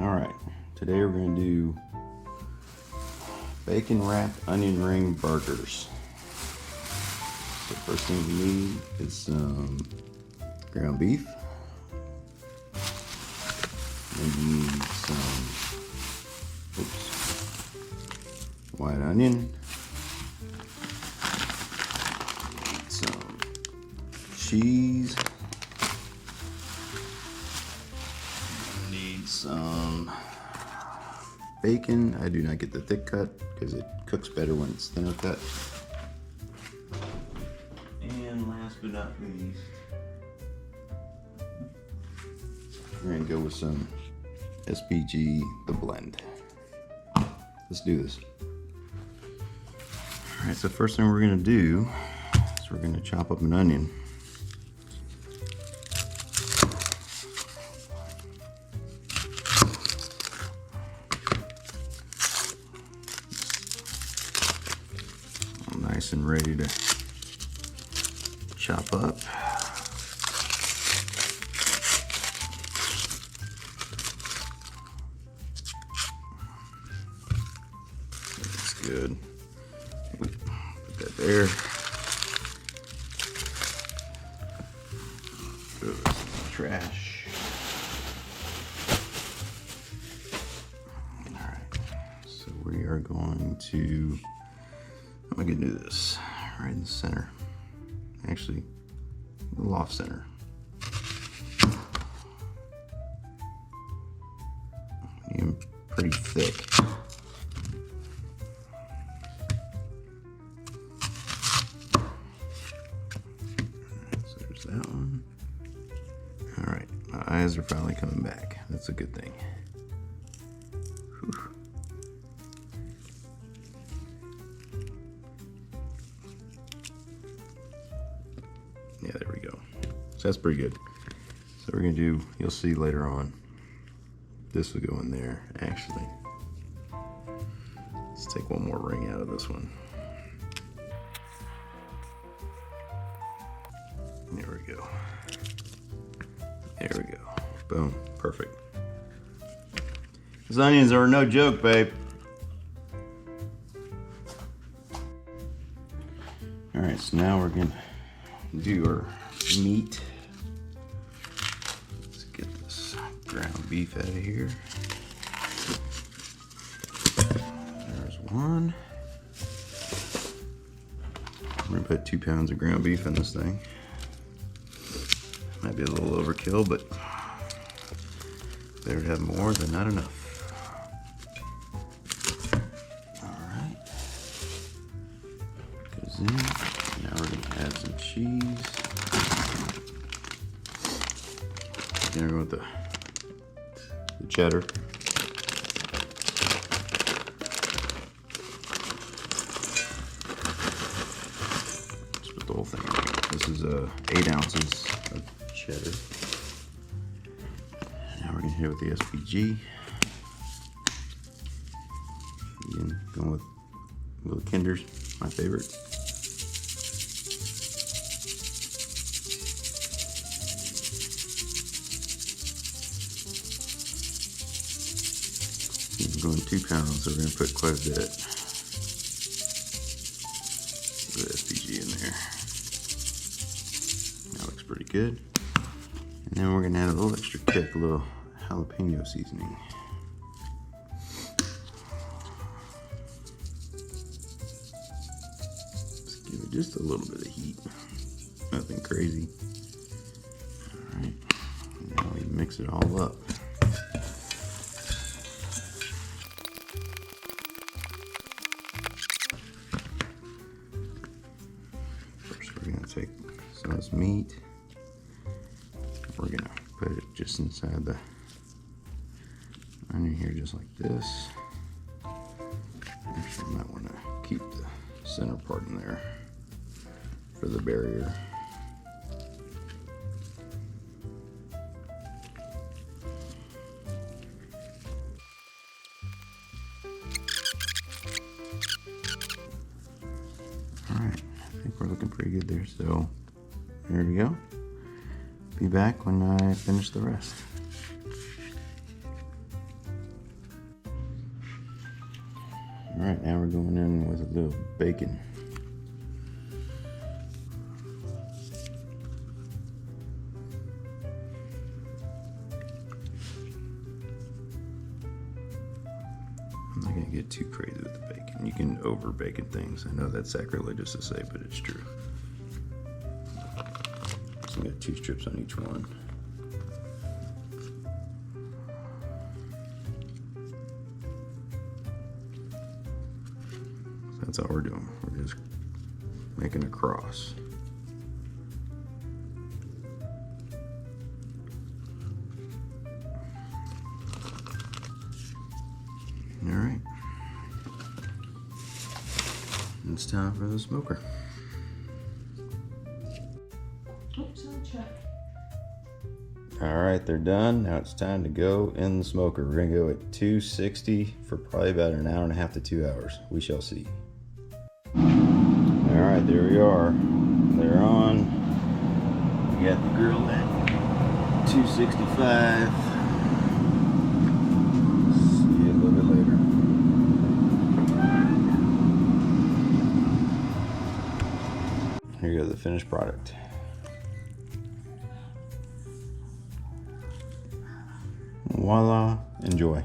Alright, today we're going to do bacon wrapped onion ring burgers. The first thing we need is some ground beef. And you need some white onion, some cheese, need some bacon. I do not get the thick cut because it cooks better when it's thinner cut. And last but not least, we're going to go with some SPG, the blend. Let's do this. Alright, so first thing we're going to do is we're going to chop up an onion. Nice and ready to chop up. That's good. Put that there. Throw this in the trash. Alright, so we are going to, I'm going to do this right in the center. Actually, a little off center. Even pretty thick. So there's that one. Alright, my eyes are finally coming back. That's a good thing. Whew. Yeah, there we go. So that's pretty good. So we're gonna do, you'll see later on, this will go in there. Actually, let's take one more ring out of this one. There we go. There we go. Boom, perfect. These onions are no joke, babe. All right, so now we're gonna do our meat. Let's get this ground beef out of here. There's one. I'm gonna put 2 pounds of ground beef in this thing. Might be a little overkill, but better to have more than not enough. Alright. Goes in. Now we're going to add some cheese. Then we're going with the cheddar. Just put the whole thing in here. This is 8 ounces of cheddar. Now we're going to hit it with the SPG. Again, going with little Kinder's, my favorite. We're going 2 pounds, so we're going to put quite a bit of SPG in there. That looks pretty good. And then we're going to add a little extra kick, a little jalapeno seasoning. Just give it just a little bit of heat. Nothing crazy. Alright, now we mix it all up. We're going to take some of this meat. We're going to put it just inside the onion here, just like this. Actually, I might want to keep the center part in there for the barrier. Alright, I think we're looking pretty good there, so there we go. Be back when I finish the rest. All right, now we're going in with a little bacon. I'm not gonna get too crazy with the bacon. You can over bacon things. I know that's sacrilegious to say, but it's true. So we got 2 strips on each one. So that's all we're doing. We're just making a cross. All right. It's time for the smoker. Oops, I'll check. All right, they're done. Now it's time to go in the smoker. We're gonna go at 260 for probably about an hour and a half to 2 hours. We shall see. All right, there we are. They're on. We got the grill at 265. See you a little bit later. Here you go, the finished product. Voila, enjoy.